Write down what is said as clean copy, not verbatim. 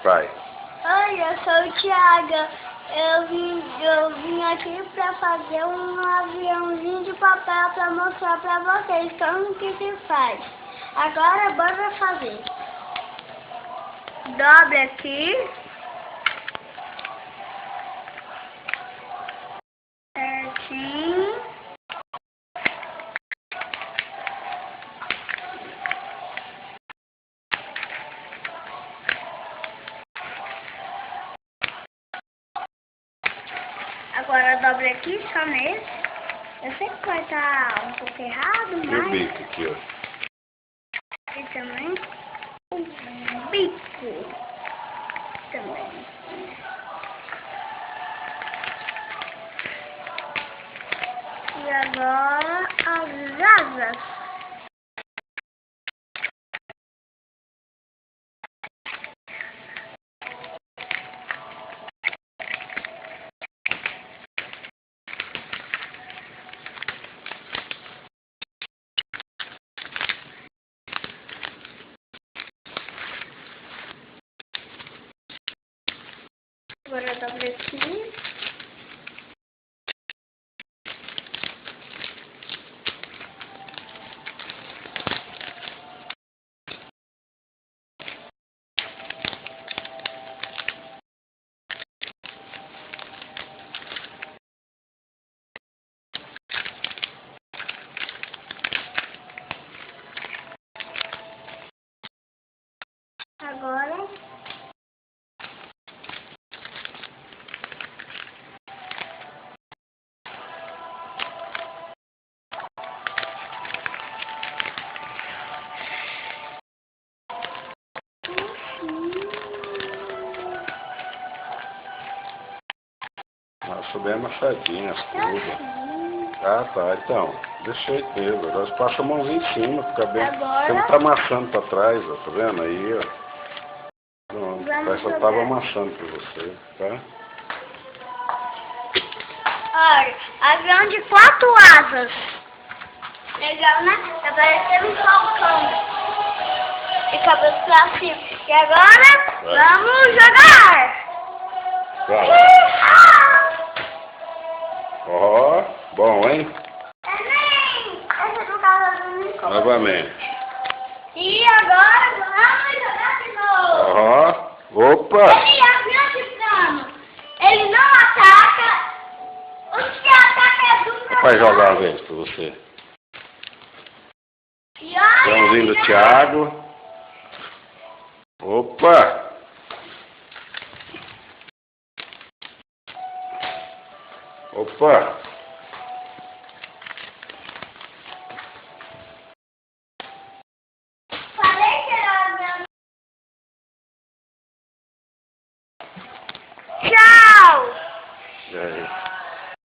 pai? Oi, eu sou o Thiago. Eu vim aqui pra fazer um aviãozinho de papel pra mostrar pra vocês como que se faz. Agora bora fazer. Dobre aqui. Certinho. Agora dobre aqui só nesse. Eu sei que vai estar um pouco errado, mas... E o bico aqui, ó? Aqui também. O bico também. E agora as asas. Agora dobre aqui. Agora Nossa, bem amassadinha as curvas. Ah, tá, então. Desse jeito mesmo. Agora você passa a mãozinha em cima, fica bem. Agora... Você não tá amassando pra trás, ó. Tá vendo aí, ó? Pronto. Pai só tava amassando pra você, tá? Olha, avião de 4 asas. Legal, né? Tá parecendo um falcão. E cabeça pra cima. E agora, vamos jogar! Vai. Ó, bom, hein? Essa é do caso do Nicolas. Novamente. E agora, vamos jogar de novo. Ó, opa! Ele é avião de plano. Ele não ataca. O que ataca é do Vai jogar uma vez pra você. E olha, Joãozinho do Thiago. Opa! Opa! Falei que era avião. Tchau! E aí?